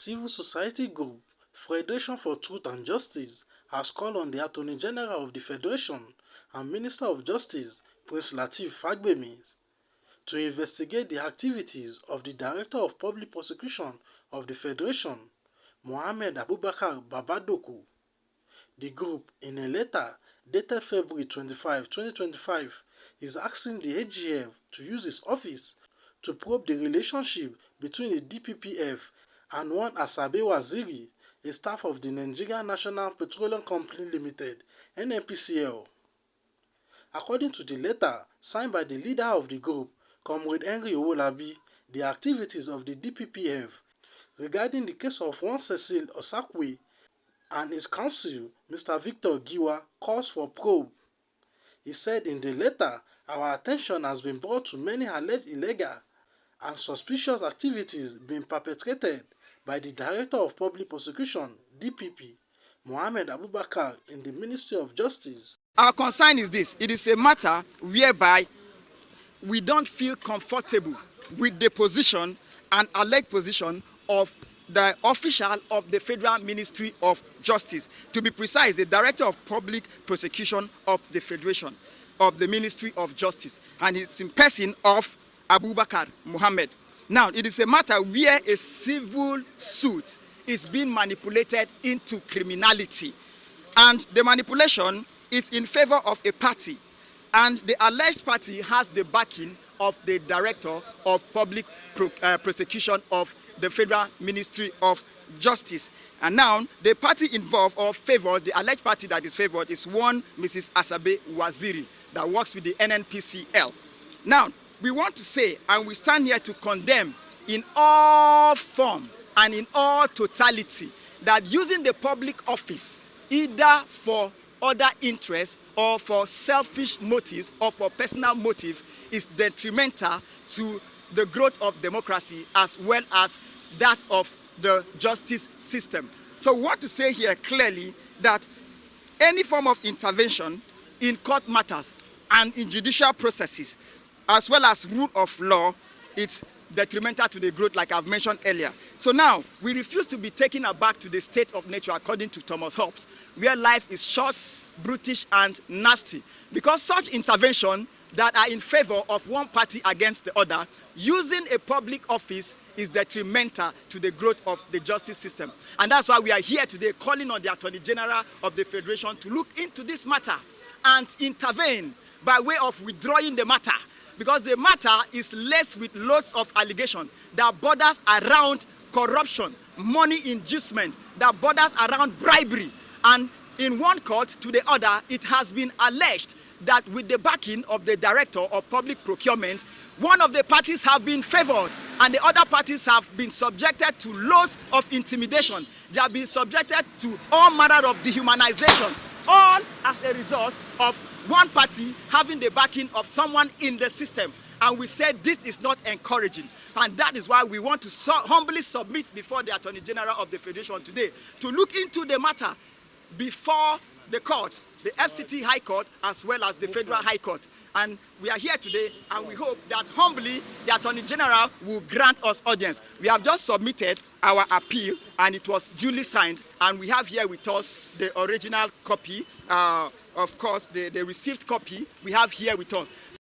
civil society group, Federation for Truth and Justice, has called on the Attorney General of the Federation and Minister of Justice, Prince Lateef Fagbemi, to investigate the activities of the Director of Public Prosecution of the Federation, Mohammed Abubakar Babadoku. The group, in a letter dated February 25, 2025, is asking the AGF to use its office to probe the relationship between the DPPF and one Asabe Waziri, a staff of the Nigerian National Petroleum Company Limited (NNPCL). According to the letter signed by the leader of the group, Comrade Henry Owolabi, the activities of the DPPF regarding the case of one Cecil Osakwe and his counsel, Mr. Victor Giwa, calls for probe. He said in the letter, our attention has been brought to many alleged illegal and suspicious activities being perpetrated by the Director of Public Prosecution, DPP, Mohammed Abubakar, in the Ministry of Justice. Our concern is this: it is a matter whereby we don't feel comfortable with the position and alleged position of the official of the Federal Ministry of Justice. To be precise, the Director of Public Prosecution of the Federation, of the Ministry of Justice, and it's in person of Abubakar Mohammed. Now, it is a matter where a civil suit is being manipulated into criminality, and the manipulation is in favor of a party, and the alleged party has the backing of the Director of Public Prosecution of the Federal Ministry of Justice. And now, the party involved or favored, the alleged party that is favored, is one Mrs. Asabe Waziri that works with the NNPCL. Now, we want to say, and we stand here to condemn in all form and in all totality, that using the public office either for other interests or for selfish motives or for personal motive is detrimental to the growth of democracy as well as that of the justice system. So we want to say here clearly that any form of intervention in court matters and in judicial processes, as well as rule of law, it's detrimental to the growth, like I've mentioned earlier. So now, we refuse to be taken aback to the state of nature, according to Thomas Hobbes, where life is short, brutish, and nasty. Because such intervention that are in favor of one party against the other, using a public office is detrimental to the growth of the justice system. And that's why we are here today calling on the Attorney General of the Federation to look into this matter and intervene by way of withdrawing the matter, because the matter is laced with loads of allegations that borders around corruption, money inducement, that borders around bribery. And in one court to the other, it has been alleged that with the backing of the Director of Public Procurement, one of the parties have been favored and the other parties have been subjected to loads of intimidation. They have been subjected to all manner of dehumanization, all as a result of one party having the backing of someone in the system. And we said this is not encouraging. And that is why we want to humbly submit before the Attorney General of the Federation today to look into the matter before the court, the FCT High Court, as well as the Federal High Court. And we are here today, and we hope that humbly the Attorney General will grant us audience. We have just submitted our appeal, and it was duly signed, and we have here with us the original copy, of course, the received copy we have here with us.